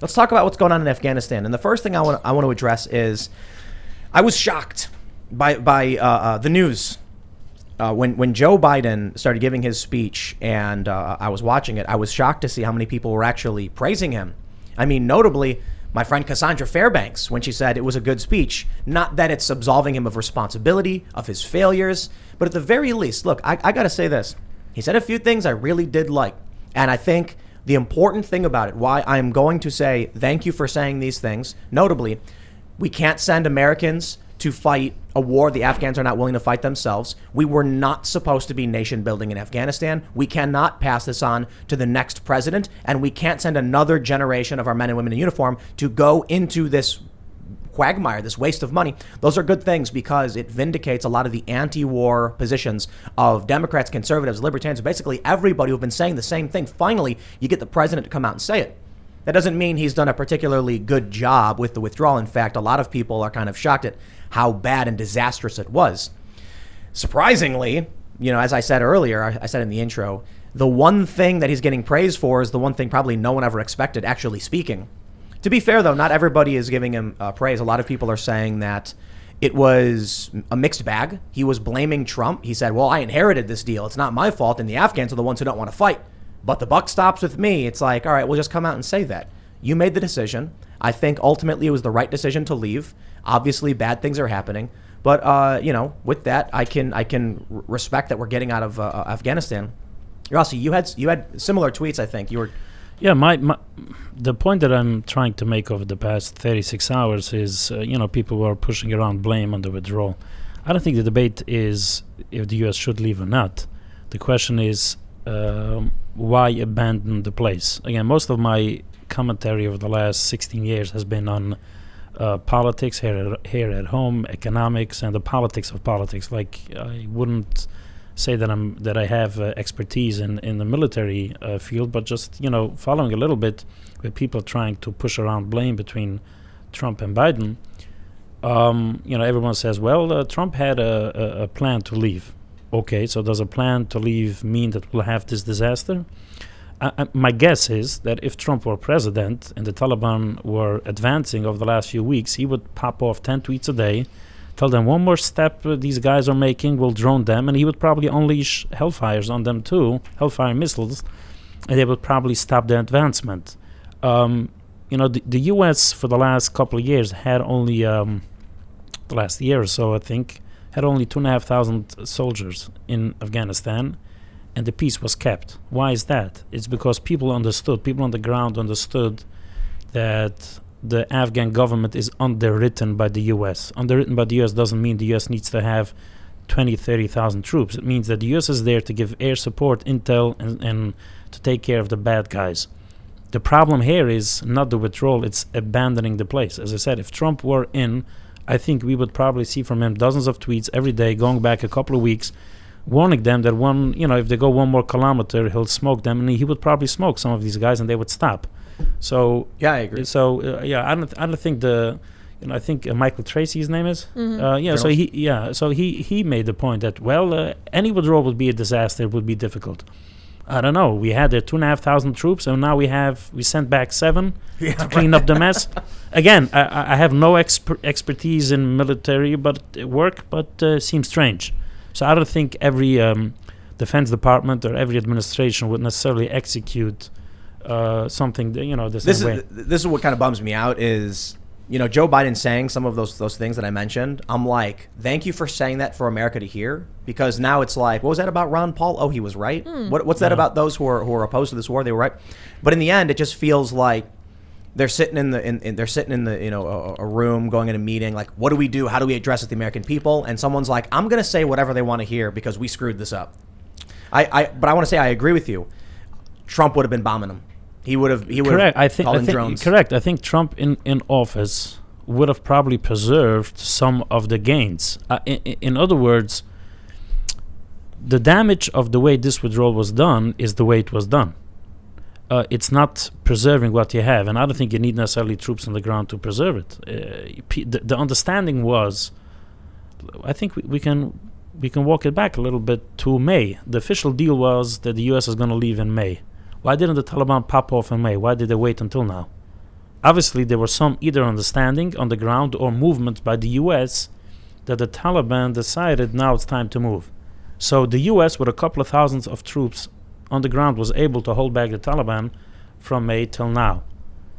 Let's talk about what's going on in Afghanistan. And the first thing I want to address is I was shocked by the news. When Joe Biden started giving his speech and I was watching it, I was shocked to see how many people were actually praising him. I mean, notably, my friend Cassandra Fairbanks, when she said it was a good speech, not that it's absolving him of responsibility, of his failures, but at the very least, look, I got to say this. He said a few things I really did like. And I think the important thing about it, why I'm going to say thank you for saying these things, notably, we can't send Americans to fight a war the Afghans are not willing to fight themselves. We were not supposed to be nation building in Afghanistan. We cannot pass this on to the next president, and we can't send another generation of our men and women in uniform to go into this quagmire, this waste of money. Those are good things because it vindicates a lot of the anti-war positions of Democrats, conservatives, libertarians, basically everybody who've been saying the same thing. Finally, you get the president to come out and say it. That doesn't mean he's done a particularly good job with the withdrawal. In fact, a lot of people are kind of shocked at how bad and disastrous it was. Surprisingly, as I said earlier, I said in the intro, the one thing that he's getting praise for is the one thing probably no one ever expected, actually speaking. To be fair, though, not everybody is giving him praise. A lot of people are saying that it was a mixed bag. He was blaming Trump. He said, well, I inherited this deal. It's not my fault. And the Afghans are the ones who don't want to fight. But the buck stops with me. It's like, all right, we'll just come out and say that. You made the decision. I think ultimately it was the right decision to leave. Obviously, bad things are happening. But, with that, I can respect that we're getting out of Afghanistan. Yossi, you had similar tweets, I think. You were... Yeah, the point that I'm trying to make over the past 36 hours is, people were pushing around blame on the withdrawal. I don't think the debate is if the U.S. should leave or not. The question is, why abandon the place? Again, most of my commentary over the last 16 years has been on politics here at home, economics, and the politics of politics. Like, I wouldn't say that I have expertise in the military field, but just following a little bit with people trying to push around blame between Trump and Biden. Everyone says, well, Trump had a plan to leave. Okay, so does a plan to leave mean that we'll have this disaster? My guess is that if Trump were president and the Taliban were advancing over the last few weeks, he would pop off 10 tweets a day, tell them one more step these guys are making will drone them, and he would probably unleash Hellfires on them too, Hellfire missiles, and they would probably stop their advancement. The U.S. for the last couple of years had only, the last year or so, I think, had only 2,500 soldiers in Afghanistan, and the peace was kept. Why is that? It's because people on the ground understood that the Afghan government is underwritten by the U.S. Underwritten by the U.S. doesn't mean the U.S. needs to have 20, 30,000 troops. It means that the U.S. is there to give air support, intel, and to take care of the bad guys. The problem here is not the withdrawal, it's abandoning the place. As I said, if Trump were in, I think we would probably see from him dozens of tweets every day, going back a couple of weeks, warning them that if they go one more kilometer, he'll smoke them, and he would probably smoke some of these guys, and they would stop. So yeah, I agree. So I don't think I think Michael Tracy, his name is. Mm-hmm. So he made the point that any withdrawal would be a disaster. It would be difficult. I don't know. We had 2,500 troops, and now we sent back 7 to clean up the mess. Again, I have no expertise in military work, but seems strange. So I don't think every defense department or every administration would necessarily execute something the same way. This is what kind of bums me out is, Joe Biden saying some of those things that I mentioned. I'm like, thank you for saying that for America to hear, because now it's like, what was that about Ron Paul? Oh, he was right. What's that about those who are opposed to this war? They were right. But in the end, it just feels like they're sitting in a room, going in a meeting, like, what do we do? How do we address it, the American people? And someone's like, I'm going to say whatever they want to hear because we screwed this up. But I want to say I agree with you. Trump would have been bombing them. He would have called in drones. Correct. I think Trump in office would have probably preserved some of the gains. In other words, the damage of the way this withdrawal was done is the way it was done. It's not preserving what you have, and I don't think you need necessarily troops on the ground to preserve it. The understanding was, I think we can walk it back a little bit to May. The official deal was that the U.S. is going to leave in May. Why didn't the Taliban pop off in May? Why did they wait until now? obviously there was some either understanding on the ground or movement by the U.S. that the Taliban decided now it's time to move. So the U.S. with a couple of thousands of troops on the ground was able to hold back the Taliban from May till now,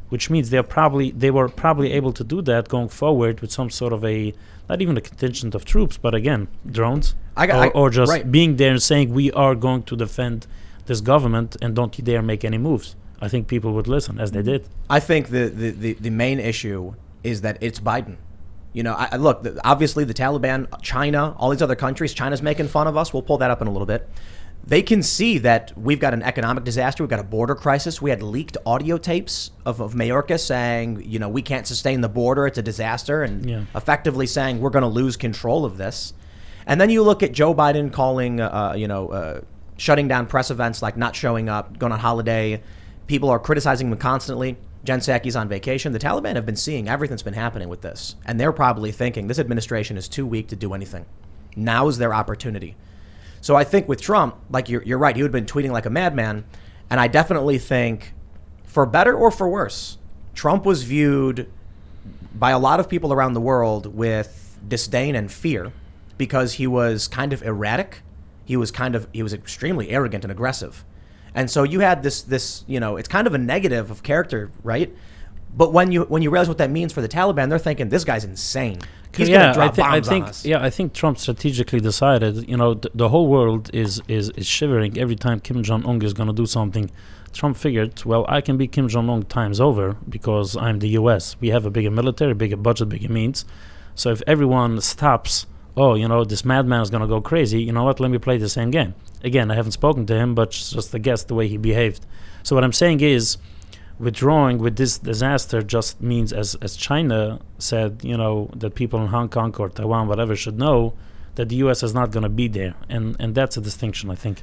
which means they were probably able to do that going forward with some sort of not even a contingent of troops, but again, drones, or just being there and saying we are going to defend this government and don't you dare make any moves. I think people would listen, as they did. I think the main issue is that it's Biden. You know, look, obviously the Taliban, China, all these other countries, China's making fun of us. We'll pull that up in a little bit. They can see that we've got an economic disaster. We've got a border crisis. We had leaked audio tapes of Mayorkas saying, you know, we can't sustain the border. It's a disaster. And effectively saying we're going to lose control of this. And then you look at Joe Biden calling, shutting down press events, like not showing up, going on holiday. People are criticizing him constantly. Jen Psaki's on vacation. The Taliban have been seeing everything that's been happening with this. And they're probably thinking this administration is too weak to do anything. Now is their opportunity. So I think with Trump, like you're right, he would have been tweeting like a madman. And I definitely think, for better or for worse, Trump was viewed by a lot of people around the world with disdain and fear because he was kind of erratic. He was extremely arrogant and aggressive. And so you had this, you know, it's kind of a negative of character, right? But when you realize what that means for the Taliban, they're thinking this guy's insane. He's going to drop bombs on us. Yeah, I think Trump strategically decided, you know, the whole world is shivering every time Kim Jong-un is going to do something. Trump figured, well, I can beat Kim Jong-un times over because I'm the U.S. We have a bigger military, bigger budget, bigger means. So if everyone stops, oh, you know, this madman is going to go crazy, you know what, let me play the same game. Again, I haven't spoken to him, but just a guess the way he behaved. So what I'm saying is, withdrawing with this disaster just means, as China said, you know, that people in Hong Kong or Taiwan, whatever, should know that the U.S. is not going to be there. And that's a distinction, I think.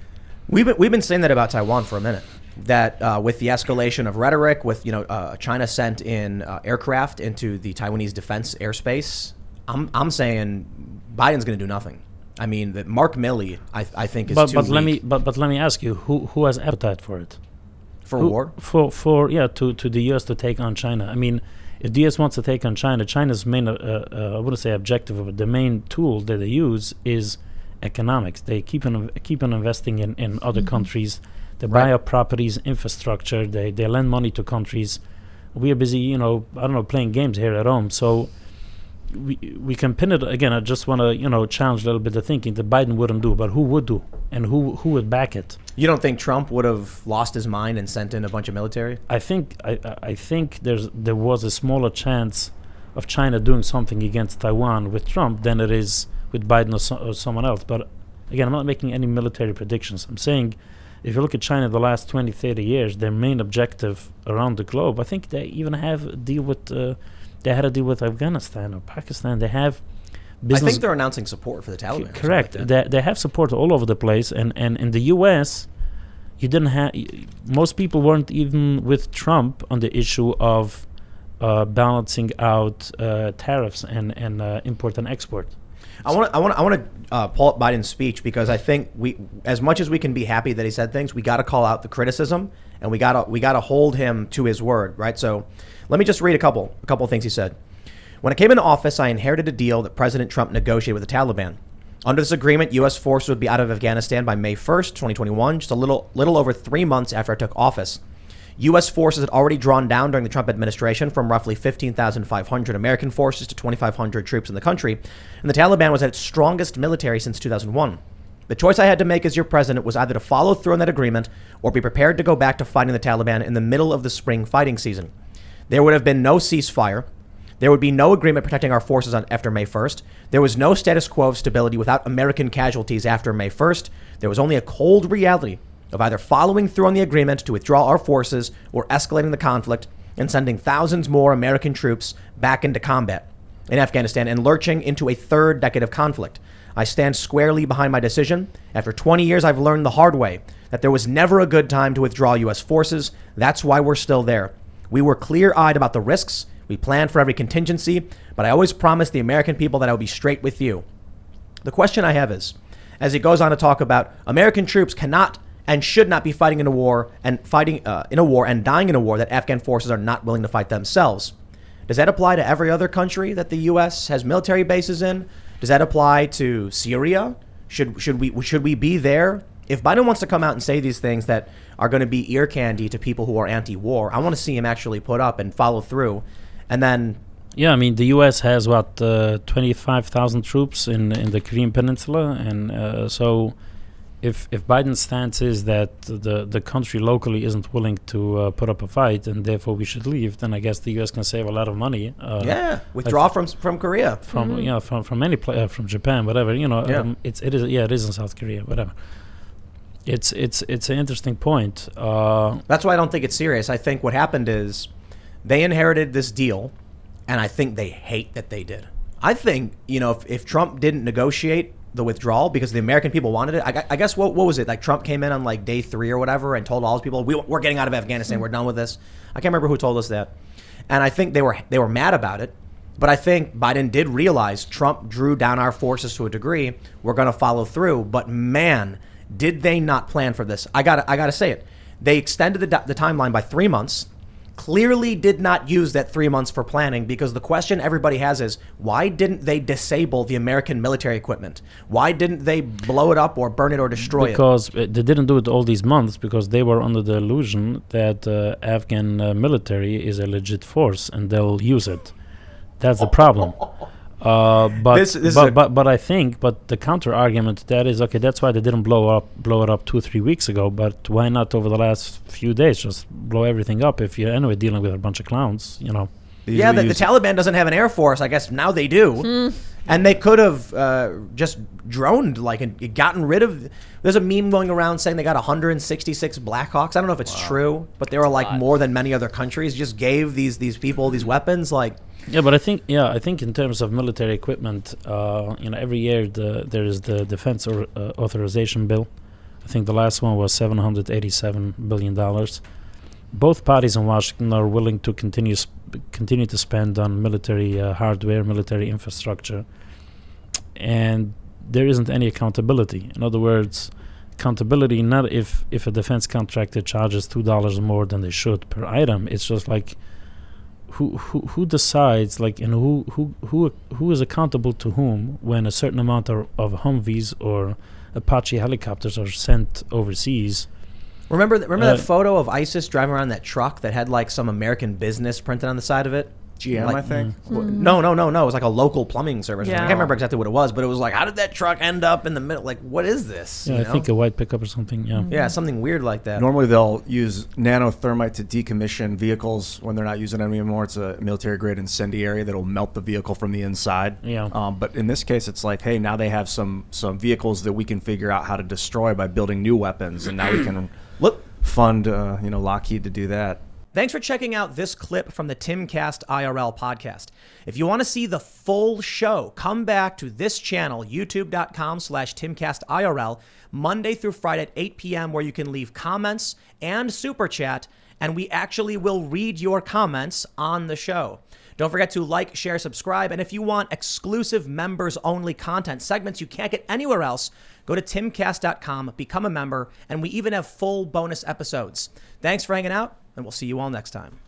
We've been saying that about Taiwan for a minute, that with the escalation of rhetoric, with, you know, China sent in aircraft into the Taiwanese defense airspace, I'm saying Biden's going to do nothing. I mean, that Mark Milley, I think, is too weak. But let me ask you, who has appetite for it? War? To the U.S. to take on China. I mean, if the U.S. wants to take on China, China's main, I wouldn't say objective, but the main tool that they use is economics. They keep on investing in other countries. They buy up properties, infrastructure. They lend money to countries. We are busy, you know, I don't know, playing games here at home. So we can pin it again. I just want to, you know, challenge a little bit the thinking that Biden wouldn't do, but who would do, and who would back it? You don't think Trump would have lost his mind and sent in a bunch of military? I think there was a smaller chance of China doing something against Taiwan with Trump than it is with Biden or someone else. But again, I'm not making any military predictions. I'm saying, if you look at China the last 20, 30 years, their main objective around the globe, I think they even have a deal with. They had a deal with Afghanistan or Pakistan. They have business. I think they're announcing support for the Taliban. Correct. Like they have support all over the place. And in the U.S., you didn't have. Most people weren't even with Trump on the issue of balancing out tariffs and import and export. I want to pull up Biden's speech because I think we, as much as we can be happy that he said things, we got to call out the criticism and we got to hold him to his word, right? So let me just read a couple of things he said. When I came into office, I inherited a deal that President Trump negotiated with the Taliban. Under this agreement, U.S. forces would be out of Afghanistan by May 1st, 2021, just a little over 3 months after I took office. U.S. forces had already drawn down during the Trump administration from roughly 15,500 American forces to 2,500 troops in the country, and the Taliban was at its strongest military since 2001. The choice I had to make as your president was either to follow through on that agreement or be prepared to go back to fighting the Taliban in the middle of the spring fighting season. There would have been no ceasefire. There would be no agreement protecting our forces after May 1st. There was no status quo of stability without American casualties after May 1st. There was only a cold reality of either following through on the agreement to withdraw our forces or escalating the conflict and sending thousands more American troops back into combat in Afghanistan and lurching into a third decade of conflict. I stand squarely behind my decision. After 20 years, I've learned the hard way that there was never a good time to withdraw U.S. forces. That's why we're still there. We were clear-eyed about the risks. We planned for every contingency, but I always promised the American people that I would be straight with you. The question I have is, as he goes on to talk about American troops cannot and should not be fighting in a war and dying in a war that Afghan forces are not willing to fight themselves. Does that apply to every other country that the U.S. has military bases in? Does that apply to Syria? Should we be there? If Biden wants to come out and say these things that are going to be ear candy to people who are anti-war, I want to see him actually put up and follow through. And then, yeah, I mean, the U.S. has 25,000 troops in the Korean Peninsula, and so if Biden's stance is that the country locally isn't willing to put up a fight, and therefore we should leave, then I guess the U.S. can save a lot of money. Withdraw from Korea, from any place, from Japan, whatever. It is in South Korea, whatever. It's an interesting point. That's why I don't think it's serious. I think what happened is they inherited this deal, and I think they hate that they did. I think, if Trump didn't negotiate the withdrawal because the American people wanted it, I guess what was it? Like Trump came in on like day 3 or whatever and told all his people, we're getting out of Afghanistan. We're done with this. I can't remember who told us that. And I think they were mad about it. But I think Biden did realize Trump drew down our forces to a degree. We're going to follow through. But man, did they not plan for this? I gotta say it. They extended the timeline by 3 months. Clearly did not use that 3 months for planning, because the question everybody has is, why didn't they disable the American military equipment? Why didn't they blow it up or burn it or destroy because they didn't do it all these months because they were under the illusion that Afghan military is a legit force and they'll use it. That's the problem. But I think the counter argument to that is, okay, that's why they didn't blow it up 2-3 weeks ago. But why not over the last few days just blow everything up if you're anyway dealing with a bunch of clowns, Yeah, the Taliban doesn't have an air force. I guess now they do. And they could have just droned, and gotten rid of. There's a meme going around saying they got 166 Blackhawks. I don't know if it's true, but they were more than many other countries. Just gave these people these weapons, Yeah, but I think in terms of military equipment, every year there is the defense authorization bill. I think the last one was $787 billion. Both parties in Washington are willing to continue to spend on military hardware, military infrastructure, and there isn't any accountability. In other words, accountability not if a defense contractor charges $2 more than they should per item. It's just like, who decides, and who is accountable to whom when a certain amount of Humvees or Apache helicopters are sent overseas? Remember that photo of ISIS driving around that truck that had some American business printed on the side of it? GM, I think. No. It was like a local plumbing service. Yeah. I can't remember exactly what it was, but it was how did that truck end up in the middle? What is this? Yeah, I think a white pickup or something. Yeah. Yeah, something weird like that. Normally they'll use nanothermite to decommission vehicles when they're not using it anymore. It's a military-grade incendiary that'll melt the vehicle from the inside. Yeah. But in this case, it's hey, now they have some vehicles that we can figure out how to destroy by building new weapons, and now we can fund Lockheed to do that. Thanks for checking out this clip from the Timcast IRL podcast. If you want to see the full show, come back to this channel, youtube.com/TimcastIRL, Monday through Friday at 8 p.m., where you can leave comments and super chat, and we actually will read your comments on the show. Don't forget to like, share, subscribe, and if you want exclusive members-only content, segments you can't get anywhere else, go to timcast.com, become a member, and we even have full bonus episodes. Thanks for hanging out, and we'll see you all next time.